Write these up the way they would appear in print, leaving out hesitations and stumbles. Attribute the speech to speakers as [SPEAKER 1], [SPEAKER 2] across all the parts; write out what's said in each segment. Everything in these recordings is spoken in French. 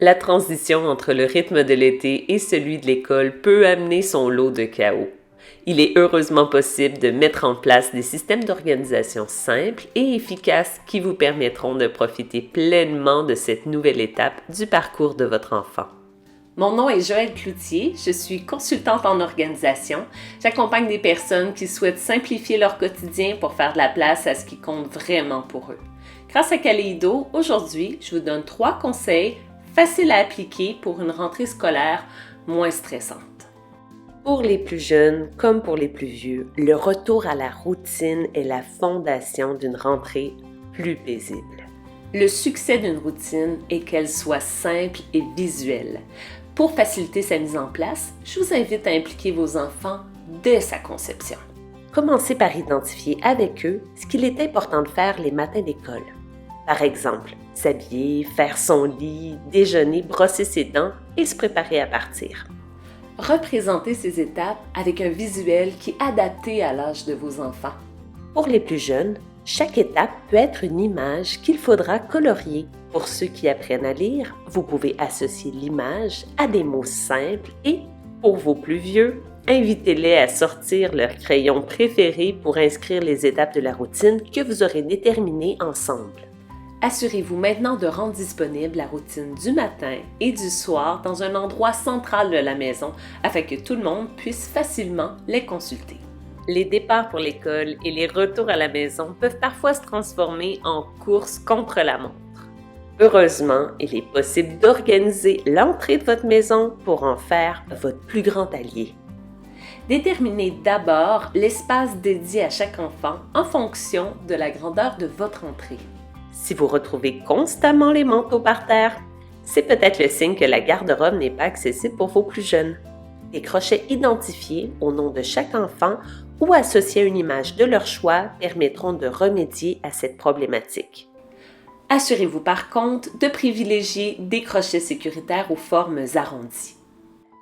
[SPEAKER 1] La transition entre le rythme de l'été et celui de l'école peut amener son lot de chaos. Il est heureusement possible de mettre en place des systèmes d'organisation simples et efficaces qui vous permettront de profiter pleinement de cette nouvelle étape du parcours de votre enfant.
[SPEAKER 2] Mon nom est Joëlle Cloutier, je suis consultante en organisation. J'accompagne des personnes qui souhaitent simplifier leur quotidien pour faire de la place à ce qui compte vraiment pour eux. Grâce à Kaleido, aujourd'hui, je vous donne 3 conseils faciles à appliquer pour une rentrée scolaire moins stressante.
[SPEAKER 1] Pour les plus jeunes comme pour les plus vieux, le retour à la routine est la fondation d'une rentrée plus paisible.
[SPEAKER 2] Le succès d'une routine est qu'elle soit simple et visuelle. Pour faciliter sa mise en place, je vous invite à impliquer vos enfants dès sa conception.
[SPEAKER 1] Commencez par identifier avec eux ce qu'il est important de faire les matins d'école. Par exemple, s'habiller, faire son lit, déjeuner, brosser ses dents et se préparer à partir.
[SPEAKER 2] Représentez ces étapes avec un visuel qui est adapté à l'âge de vos enfants.
[SPEAKER 1] Pour les plus jeunes, chaque étape peut être une image qu'il faudra colorier. Pour ceux qui apprennent à lire, vous pouvez associer l'image à des mots simples et, pour vos plus vieux, invitez-les à sortir leur crayon préféré pour inscrire les étapes de la routine que vous aurez déterminées ensemble.
[SPEAKER 2] Assurez-vous maintenant de rendre disponible la routine du matin et du soir dans un endroit central de la maison afin que tout le monde puisse facilement les consulter.
[SPEAKER 1] Les départs pour l'école et les retours à la maison peuvent parfois se transformer en course contre la montre. Heureusement, il est possible d'organiser l'entrée de votre maison pour en faire votre plus grand allié.
[SPEAKER 2] Déterminez d'abord l'espace dédié à chaque enfant en fonction de la grandeur de votre entrée.
[SPEAKER 1] Si vous retrouvez constamment les manteaux par terre, c'est peut-être le signe que la garde-robe n'est pas accessible pour vos plus jeunes. Des crochets identifiés au nom de chaque enfant ou associés à une image de leur choix permettront de remédier à cette problématique.
[SPEAKER 2] Assurez-vous par contre de privilégier des crochets sécuritaires aux formes arrondies.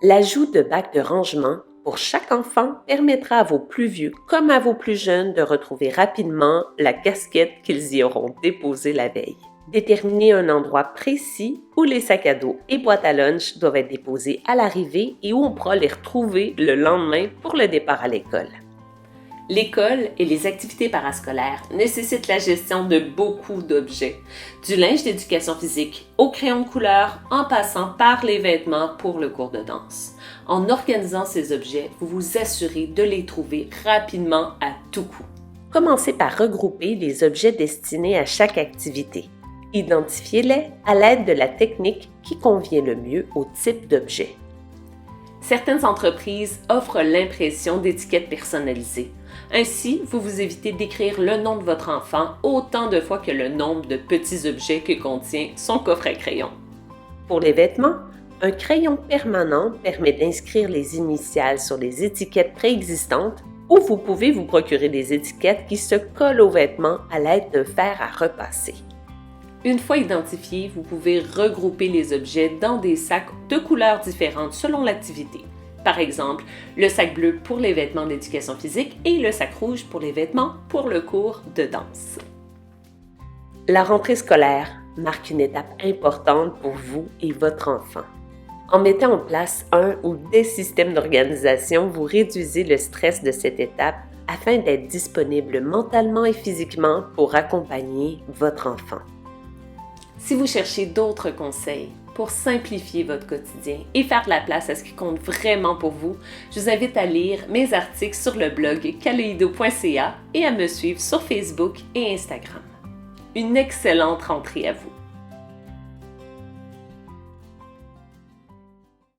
[SPEAKER 1] L'ajout de bacs de rangement pour chaque enfant permettra à vos plus vieux comme à vos plus jeunes de retrouver rapidement la casquette qu'ils y auront déposée la veille. Déterminez un endroit précis où les sacs à dos et boîtes à lunch doivent être déposés à l'arrivée et où on pourra les retrouver le lendemain pour le départ à l'école.
[SPEAKER 2] L'école et les activités parascolaires nécessitent la gestion de beaucoup d'objets, du linge d'éducation physique au crayon de couleur en passant par les vêtements pour le cours de danse. En organisant ces objets, vous vous assurez de les trouver rapidement à tout coup.
[SPEAKER 1] Commencez par regrouper les objets destinés à chaque activité. Identifiez-les à l'aide de la technique qui convient le mieux au type d'objet.
[SPEAKER 2] Certaines entreprises offrent l'impression d'étiquettes personnalisées. Ainsi, vous vous évitez d'écrire le nom de votre enfant autant de fois que le nombre de petits objets que contient son coffre à crayon.
[SPEAKER 1] Pour les vêtements, un crayon permanent permet d'inscrire les initiales sur les étiquettes préexistantes ou vous pouvez vous procurer des étiquettes qui se collent aux vêtements à l'aide d'un fer à repasser.
[SPEAKER 2] Une fois identifiés, vous pouvez regrouper les objets dans des sacs de couleurs différentes selon l'activité. Par exemple, le sac bleu pour les vêtements d'éducation physique et le sac rouge pour les vêtements pour le cours de danse.
[SPEAKER 1] La rentrée scolaire marque une étape importante pour vous et votre enfant. En mettant en place un ou des systèmes d'organisation, vous réduisez le stress de cette étape afin d'être disponible mentalement et physiquement pour accompagner votre enfant.
[SPEAKER 2] Si vous cherchez d'autres conseils pour simplifier votre quotidien et faire de la place à ce qui compte vraiment pour vous, je vous invite à lire mes articles sur le blog kaleido.ca et à me suivre sur Facebook et Instagram. Une excellente rentrée à vous!